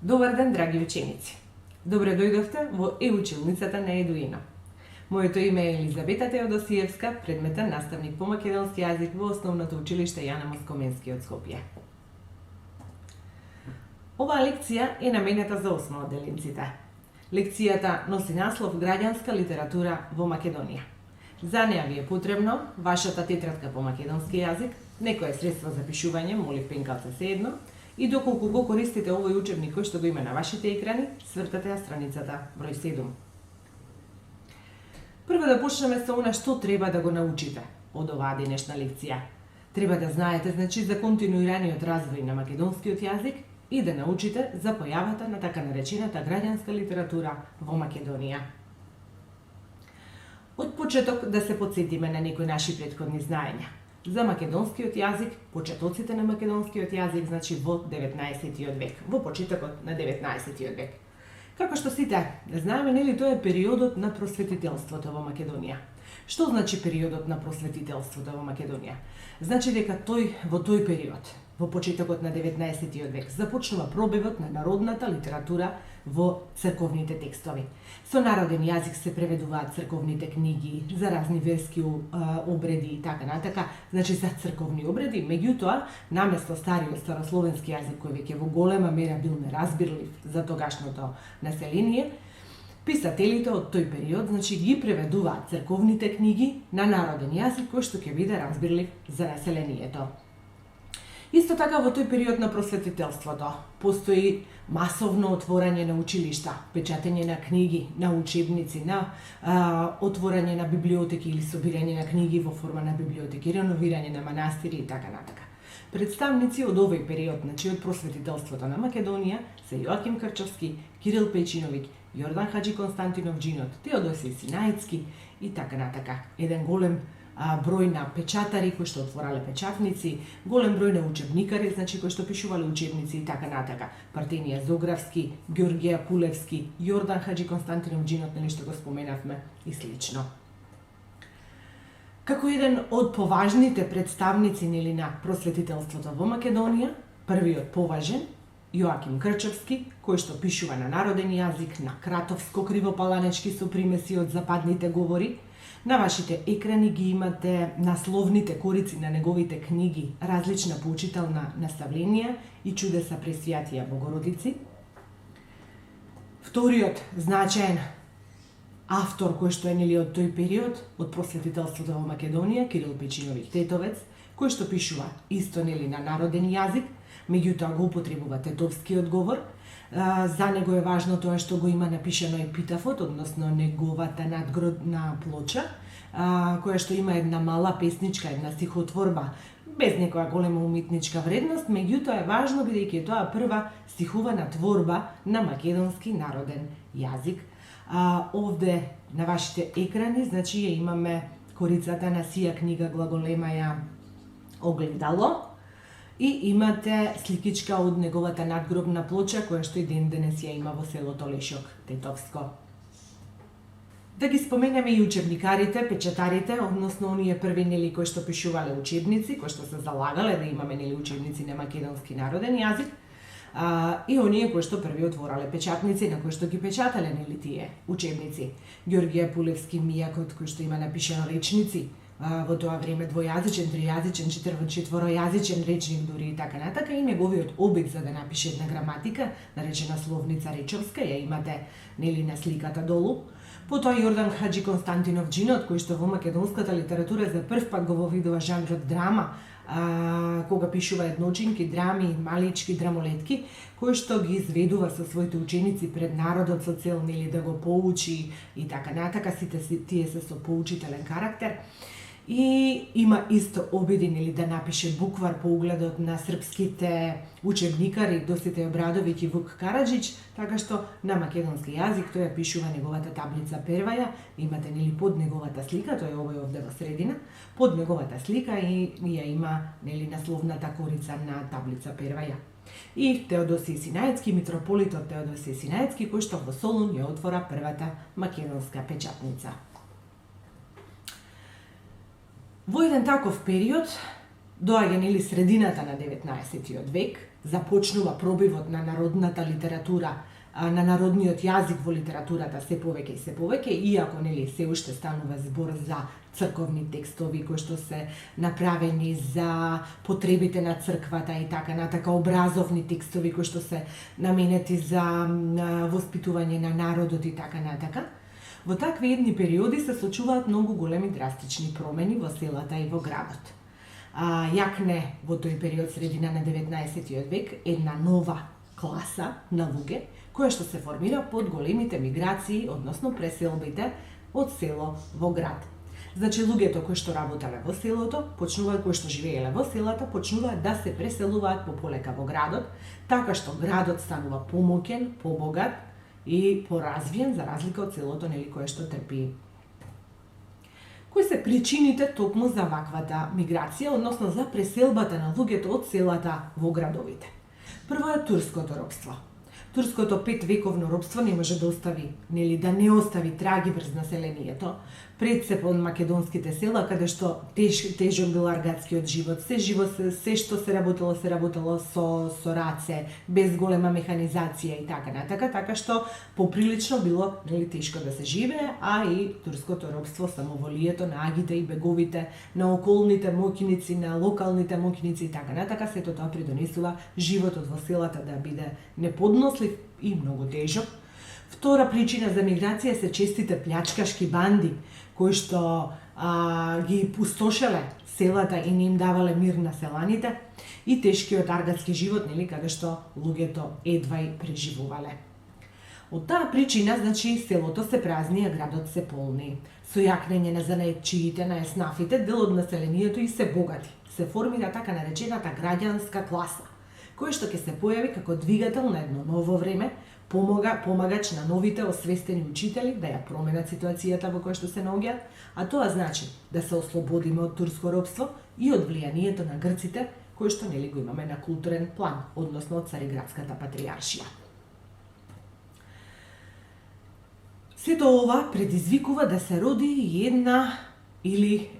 Добар ден, драги ученици! Добре дојдовте во училницата на Едуино. Моето име е Елизавета Теодосиевска, предметен наставник по македонски јазик во Основното училиште Јана Москоменски од Скопје. Оваа лекција е наменета за 8 одделенците. Лекцијата носи наслов Граѓанска литература во Македонија. За неа ви е потребно вашата тетрадка по македонски јазик, некое средство за пишување, молив пенкалце се едно, и доколку го користите овој учебник кој што го има на вашите екрани, свртате ја страницата број 7. Прво да почнеме со она што треба да го научите од оваа денешна лекција. Треба да знаете за континуираниот развој на македонскиот јазик и да научите за појавата на така наречената граѓанска литература во Македонија. Од почеток да се потсетиме на некои наши претходни знаења. За македонскиот јазик, почетоците на македонскиот јазик, значи во 19 век, во почетокот на 19 век. Како што сите знаеме, нели тоа е периодот на просветителството во Македонија. Што значи периодот на просветителството во Македонија? Значи дека во тој период, во почетокот на 19 век, започнува пробивот на народната литература во црковните текстови. Со народен јазик се преведуваат црковните книги за разни верски обреди и така натака, значи за црковни обреди, меѓутоа, наместо стариот старословенски јазик кој веќе во голема мера бил неразбирлив за тогашното население, писателите од тој период, значи ги преведуваат црковните книги на народен јазик кој што ќе биде разбирлив за населението. Исто така во тој период на просветителството постои масовно отворање на училишта, печатење на книги, на учебници, на отворање на библиотеки или собирање на книги во форма на библиотеки, реновирање на манастири и така натака. Представници од овој период, значи од просветителството на Македонија, се Јоаким Крчовски, Кирил Печиновиќ, Јордан Хаџи Константинов Џинот, Теодосиј Синајцки и така натака. Еден голем број на печатари кои што отворале печатници, голем број на учебникари, значи кои што пишувале учебници и така натака. Партенија Зографски, Ѓорѓеја Кулевски, Јордан Хаџи Константинов Џинот, нели што го споменавме, и слично. Како еден од поважните представници нели на просветителството во Македонија, првиот поважен, Јоаким Крчовски, кој што пишува на народен јазик, на кратовско-кривопаланечки со примеси од западните говори. На вашите екрани ги имате насловните корици на неговите книги, различна поучителна наставленија и чудеса пресвјатија Богородици. Вториот значаен автор кој што е нели од тој период, од просветителството во Македонија, Кирил Печиновиќ Тетовец, кој што пишува исто нели на народен јазик, меѓутоа го употребува тетовскиот говор. За него е важно тоа што го има напишано епитафот, односно неговата надгробна плоча, која што има една мала песничка, една стихотворба, без некоја голема уметничка вредност, меѓутоа е важно бидејќи тоа прва стихувана творба на македонски народен јазик. Овде на вашите екрани, значи ја имаме корицата на сија книга Глаголемаја Огледало, и имате сликичка од неговата надгробна плоча, која што и ден денес ја има во селото Лешок, Тетовско. Да ги споменеме и учебникарите, печатарите, односно оние први нели кои што пишувале учебници, кои што се залагале да имаме нели учебници на македонски народен јазик, и оние кои што први отворале печатници на кои што ги печатале нели тие учебници. Ѓорѓеја Пулевски Мијакот, кој што има напишано речници, во тоа време двојазичен, тријазичен, четворојазичен речник дури и така натака, и неговиот обид за да напише една граматика, наречена словница речовска, ја имате нели на сликата долу. Потоа Јордан Хаџи Константинов Џинот, кој што во македонската литература за прв пат го вовидува жанрот драма, кога пишува едночинки, драми, малички драмолетки, кој што ги изведува со своите ученици пред народот со цел нели да го поучи и така натака, сите тие се со поучителен карактер. И има исто обиди нели да напише буквар по угледот на српските учебникари Доситеј Обрадовиќ и Вук Караџиќ, така што на македонски јазик тој ја пишува неговата таблица перваја, имате нели под неговата слика, тој е овој овде во средина, под неговата слика и ја има нели насловната корица на таблица перваја. И Теодосиј Синајцки, митрополитот Теодосиј Синајцки, кој што во Солун ја отвора првата македонска печатница. Во еден таков период, доаѓа нели средината на 19 век, започнува пробивот на народната литература, на народниот јазик во литературата се повеќе, иако нели се уште станува збор за црковни текстови кои што се направени за потребите на црквата и така натака, образовни текстови кои што се наменети за воспитување на народот и така натака. Во такви едни периоди се случуваат многу големи драстични промени во селата и во градот. Јакне во тој период, средина на 19 век, една нова класа на луѓе, која што се формира под големите миграции, односно преселбите од село во град. Значи, луѓето кои што работеле во селото, кои што живееле во селата, почнуваат да се преселуваат пополека во градот, така што градот станува помоќен, побогат и поразвиен, за разлика од селото, нели, кое што трпи. Кои се причините токму за ваквата миграција, односно за преселбата на луѓето од селата во градовите? Прво е турското робство. Турското 5 вековно робство не може да остави, нели да не остави траги врз населението. Пред од македонските села, каде што тежок бил аргатскиот живот, се што се работело со раце, без голема механизација и така натака, така што поприлично било нели тешко да се живее, а и турското робство, самоволието на агите и беговите, на околните моќници, на локалните моќници и така натака, сето тоа придонесува животот во селата да биде неподнослив и многу тежок. Втора причина за миграција се честите плячкашки банди, кои што ги пустошеле селата и не им давале мир на селаните, и тешкиот аргатски живот, нели, каде што луѓето едва и преживувале. Од таа причина, значи, селото се празни, а градот се полни. Со јакнење на занаетчиите, на еснафите, дел од населението и се богати. Се формира така наречената граѓанска класа, кој што ќе се појави како двигател на едно ново време, помагач на новите освестени учители да ја променат ситуацијата во која што се наоѓаат, а тоа значи да се ослободиме од турско робство и од влијанието на грците, кој што нели го имаме на културен план, односно од Цариградската патријаршија. Сето ова предизвикува да се роди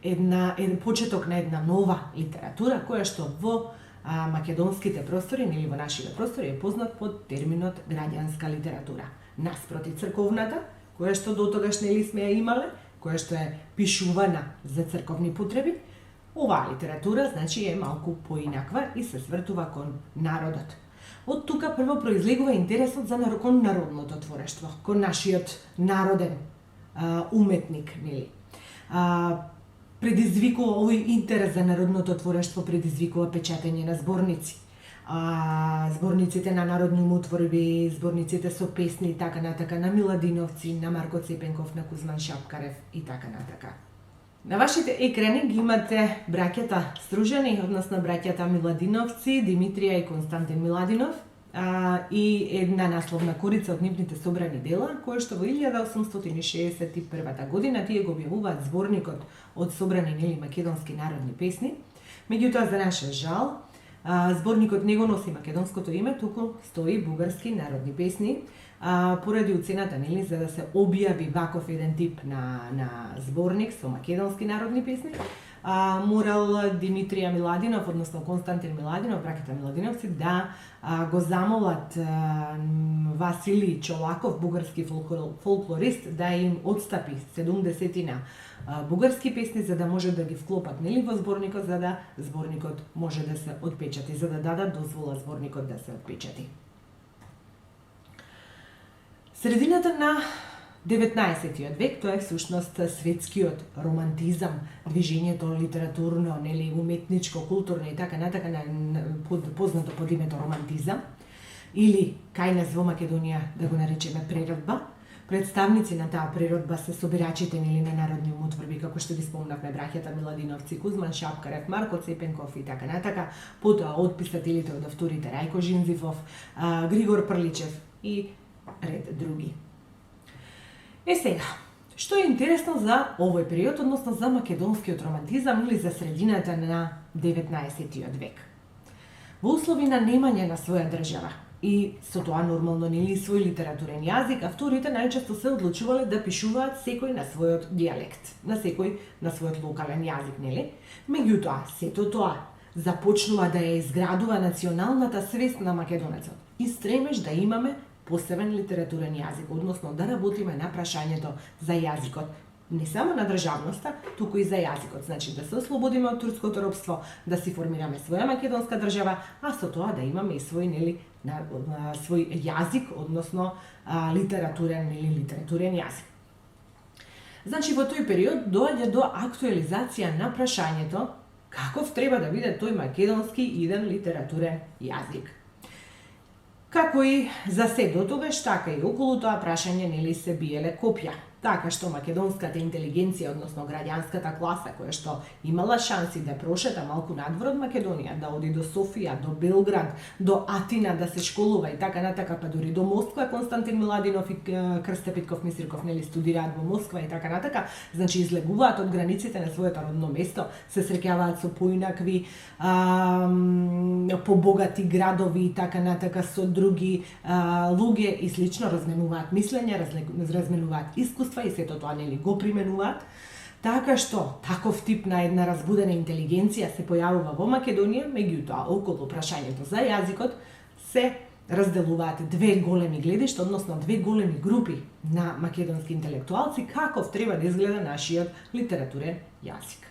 еден почеток на една нова литература, која што во македонските простори, нели во нашите простори, е познат под терминот граѓанска литература. Наспроти црковната, која што до тогаш нели сме ја имале, која што е пишувана за црковни потреби, оваа литература, значи, е малку поинаква и се свртува кон народот. Од тука прво произлегува интересот кон народното творештво, кон нашиот народен уметник, нели. Предизвикува овој интерес за народното творештво, предизвикува печатење на зборници. Зборниците на народни умотворби, зборниците со песни и така натака, на Миладиновци, на Марко Цепенков, на Кузман Шапкарев и така натака. На вашите екрани ги имате браќата Стружани, односно браќата Миладиновци, Димитрија и Константин Миладинов, и една насловна корица од нивните собрани дела, која што во 1861 година тие го објавуваат зборникот од собрани нели македонски народни песни. Меѓутоа, за наш жал, зборникот не го носи македонското име, туку стои бугарски народни песни, поради уцената, нели, за да се објави ваков еден тип на зборник со македонски народни песни, морал Димитрија Миладинов, односно Константин Миладинов, браќата Миладиновци, да го замолат Василий Чолаков, бугарски фолклорист, да им отстапи 70 бугарски песни, за да може да ги вклопат нели во зборникот, за да зборникот може да се отпечати, за да дадат дозвола зборникот да се отпечати. Средината на 19 век, тоа е всушност светскиот романтизам, движењето литературно, нели, уметничко, културно и така натака, познато под името романтизам, или кај нас во Македонија да го наречеме преродба. Представници на таа преродба се собирачите нели на народни умотворби, како што ги спомнавме, браќата Миладиновци, Кузман Шапкарев, Марко Цепенков и така натака, потоа од писателите од авторите Рајко Жинзифов, Григор Прличев и ред други. Сега, што е интересно за овој период, односно за македонскиот романтизам или за средината на 19 век? Во услови на немање на своја држава и со тоа нормално нели свој литературен јазик, авторите најчесто се одлучувале да пишуваат секој на својот дијалект, на својот локален јазик, нели? Меѓутоа, сето тоа започнува да ја изградува националната свест на македонецот и стремеж да имаме посебен литературен јазик, односно да работиме на прашањето за јазикот, не само на државноста, туку и за јазикот. Значи да се ослободиме од турското робство, да си формираме своја македонска држава, а со тоа да имаме и свој јазик, односно литературен јазик. Значи во тој период доаѓа до актуализација на прашањето каков треба да биде тој македонски иден литературен јазик. Како и за се дотогаш, така и околу тоа прашање се биеле копја. Така што македонската интелигенција, односно граѓанската класа, која што имала шанси да прошета малку надвор од Македонија, да оди до Софија, до Белград, до Атина да се школува и така натака, па дури до Москва, Константин Миладинов и Крсте Питков Мисирков студираат во Москва и така натака, значи излегуваат од границите на своето родно место, се среќаваат со поинакви побогати градови и така натака со други луѓе и слично, разменуваат мислење, разменуваат искуство и сето тоа го применуваат, така што таков тип на една разбудена интелигенција се појавува во Македонија, меѓутоа околу прашањето за јазикот се разделуваат две големи гледишта, односно две големи групи на македонски интелектуалци, каков треба да изгледа нашиот литературен јазик.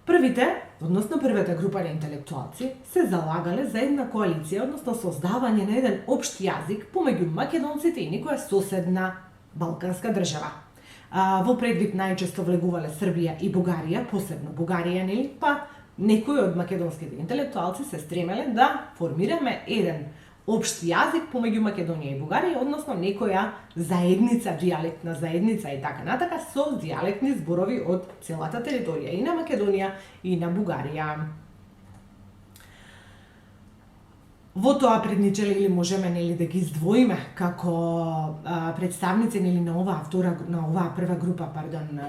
Првата група на интелектуалци се залагале за една коалиција, односно создавање на еден општ јазик помеѓу македонците и некоја соседна балканска држава. Во предвид најчесто влегувале Србија и Бугарија, посебно Бугарија, па некои од македонските интелектуалци се стремеле да формираме еден општ јазик помеѓу Македонија и Бугарија, односно некоја заедница, дијалектна заедница и така натака, со дијалектни зборови од целата територија и на Македонија и на Бугарија. Во тоа предничеле можеме да ги издвоиме како представници на оваа прва група,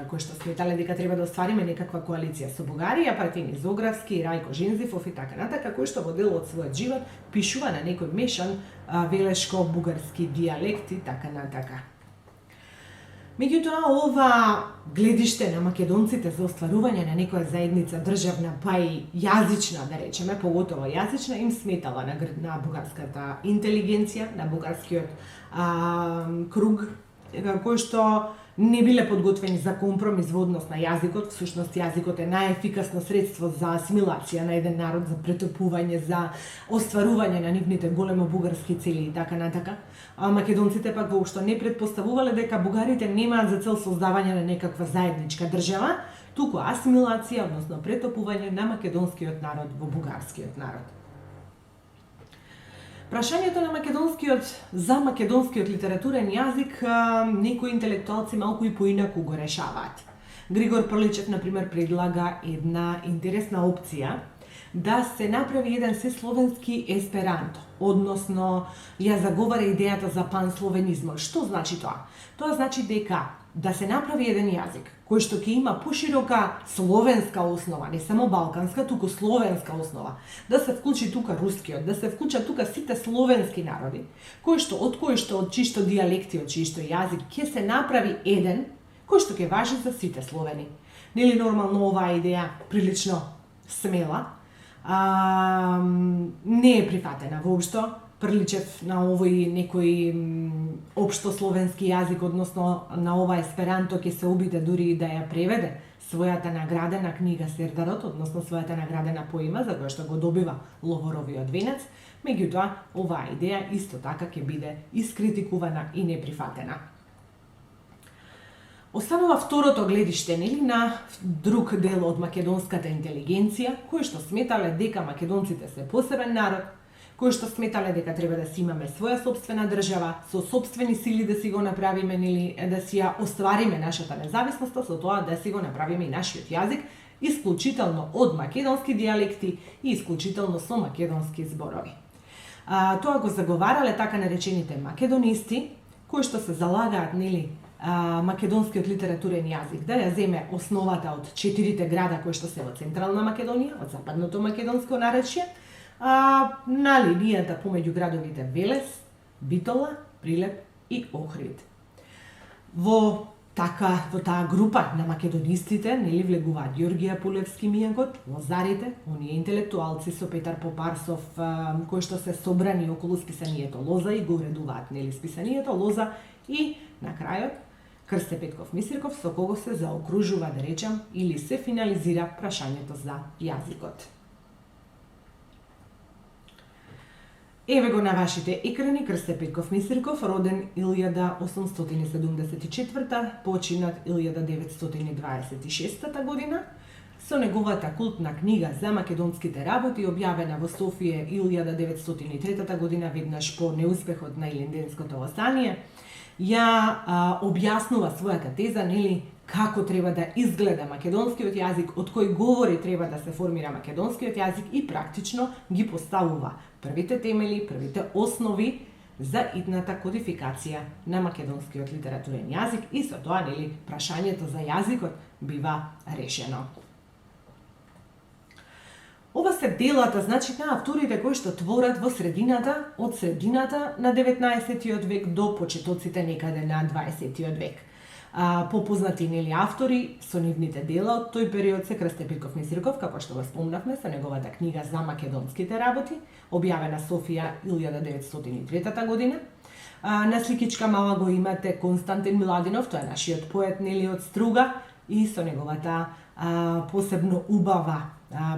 кои што сметале дека треба да оствариме некаква коалиција со Бугарија, Партин Изографски, Рајко Жензифов и така натака, кој што во дел од својот живот пишува на некој мешан велешко-бугарски дијалект и така натака. Меѓутоа, ова гледиште на македонците за остварување на некоја заедница државна, па и јазична, да речеме, поготово јазична, им сметала на бугарската интелигенција, на бугарскиот круг, кој што не биле подготвени за компромис во однос на јазикот. Всушност, јазикот е најефикасно средство за асимилација на еден народ, за претопување, за остварување на нивните големо бугарски цели и така натака. А македонците пак воопшто не предпоставувале дека бугарите немаат за цел создавање на некаква заедничка држава, туку асимилација, односно претопување на македонскиот народ во бугарскиот народ. Прашањето на за македонскиот литературен јазик некои интелектуалци малку и поинаку го решаваат. Григор Прличев, например, предлага една интересна опција да се направи еден сесловенски есперанто, односно ја заговара идејата за пансловенизмот. Што значи тоа? Тоа значи дека да се направи еден јазик кој што ќе има поширока словенска основа, не само балканска, туку словенска основа. Да се вклучи тука рускиот, да се вклучат тука сите словенски народи, од чишто дијалекти, од чишто јазик ќе се направи еден кој што ќе важи за сите словени. Нели нормално оваа идеја прилично смела, не е прифатена воопшто. Прличев на овој некој општо словенски јазик, односно на ова есперанто, ќе се обиде дури да ја преведе својата наградена книга Сердарот, односно својата наградена поема, за која што го добива Ловоровиот венец. Меѓутоа, оваа идеја исто така ќе биде искритикувана и неприфатена. Останува второто гледиште на друг дел од македонската интелигенција, кои што сметале дека македонците се посебен народ, кои што сметале дека треба да си имаме своја собствена држава, со собствени сили да си го направиме, да си ја оствариме нашата независност, со тоа да си го направиме и нашиот јазик, исклучително од македонски дијалекти и исклучително со македонски зборови. Тоа го заговарале така наречените македонисти, кои што се залагаат македонскиот литературен јазик да ја земе основата од 4 града кои што се во Централна Македонија, од Западното македонско наречје, на линијата помеѓу градовите Велес, Битола, Прилеп и Охрид. Во Така, во таа група на македонистите, нели влегуваат Ѓорѓе Апулевски Мијагот, лозарите, оние интелектуалци со Петар Попарсов, кои што се собрани околу списанието Лоза и го уредуваат, нели, списанието Лоза, и на крајот Крсте Петков Мисирков, со кого се заокружува, да речам, или се финализира прашањето за јазикот. Еве го на вашите екрани Крсте Петков Мисирков, роден 1874, починат 1926 година, со неговата култна книга за македонските работи, објавена во Софија 1903 година, веднаш по неуспехот на Илинденското восстание, ја објаснува својата теза, нели, како треба да изгледа македонскиот јазик, од кој говори треба да се формира македонскиот јазик и практично ги поставува првите темели, првите основи за идната кодификација на македонскиот литературен јазик и со тоа, нели, прашањето за јазикот бива решено. Ова се делата, значи, на авторите кои што творат во средината, од средината на 19 век до почетоците некаде на 20 век. Попознати, нели, автори со нивните дела од тој период се Крсте Петков Мисирков, како што го спомнавме, со неговата книга за македонските работи, објавена Софија 1903 година. На сликичка мала го имате Константин Миладинов, тој е нашиот поет, нели, од Струга, и со неговата посебно убава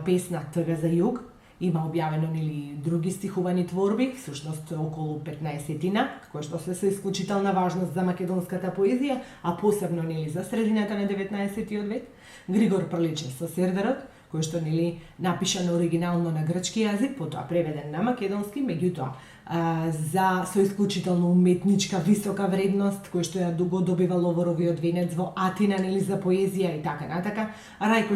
песна Тъга за југ. Има објавено, нели, други стихувани творби, всушност околу 15-тина, кои што се со исклучителна важност за македонската поезија, а посебно, нели, за средината на 19 век. Григор Прличев со Сердарот, кој што, нели, напишано оригинално на грчки јазик, потоа преведен на македонски, меѓутоа со исклучително уметничка висока вредност, кој што ја дуго добива Ловоровиот венец во Атина, нели, за поезија и така натака. Рајко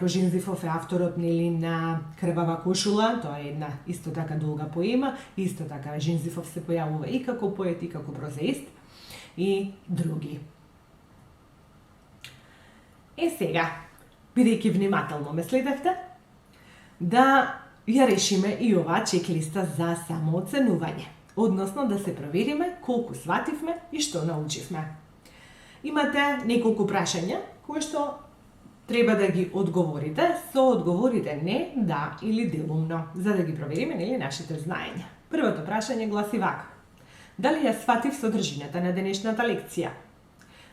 Жинзифов е авторот, нели, на Крвава кошула, тоа е една исто така долга поема, исто така Жинзифов се појавува и како поет и како прозаист и други. Сега, бидејќи внимателно ме следевте, да ја решиме и оваа чеклиста за самооценување, односно да се провериме колку свативме и што научивме. Имате неколку прашања кои што треба да ги одговорите со одговорите не, да или делумно, за да ги провериме, нели, нашите знаења. Првото прашање гласи вака: дали ја сватив содржината на денешната лекција?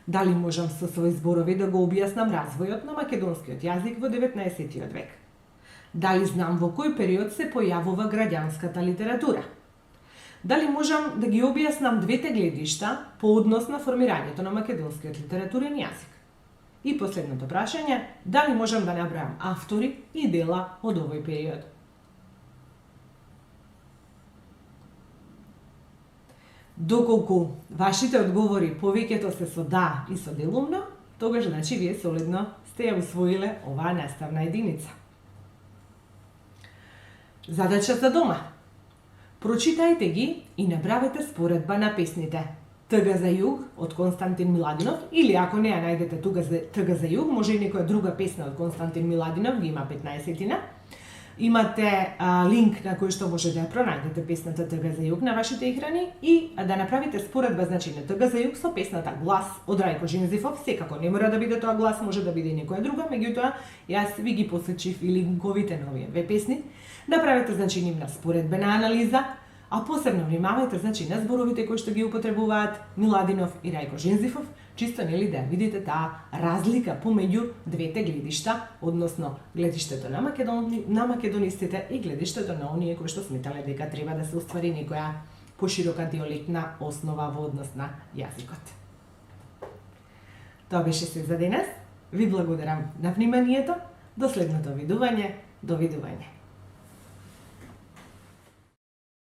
Дали можам со своји зборови да го објаснам развојот на македонскиот јазик во 19 век? Дали знам во кој период се појавува граѓанската литература? Дали можам да ги објаснам двете гледишта по однос на формирањето на македонскиот литературен јазик? И последното прашање: дали можам да набројам автори и дела од овој период? Доколку вашите одговори повеќето се со да и со делумно, тогаш, значи, вие солидно сте ја усвоиле оваа наставна единица. Задача за дома. Прочитајте ги и направете споредба на песните Тъга за југ од Константин Миладинов, или ако не ја најдете Тъга за југ, може и некоја друга песна од Константин Миладинов, ги има 15-тина. Имате линк на кој што може да ја пронајдете песната Тъга за југ на вашите екрани и да направите споредба, значи, на Тъга за југ со песната Глас од Рајко Жинзифов. Секако не мора да биде тоа Глас, може да биде и некоја друга, меѓутоа јас ви ги посочив и линковите на овие две песни. Направете, значи, нивна споредбена анализа, а посебно внимавајте, значи, на зборовите кои што ги употребуваат Миладинов и Рајко Жинзифов, чисто, нели, да видите таа разлика помеѓу двете гледишта, односно гледиштето на македонистите и гледиштето на оние кои што сметале дека треба да се уствари некоја поширока диалектна основа во однос на јазикот. Тоа беше се за денес. Ви благодарам на вниманието. До следното видување. Довидување.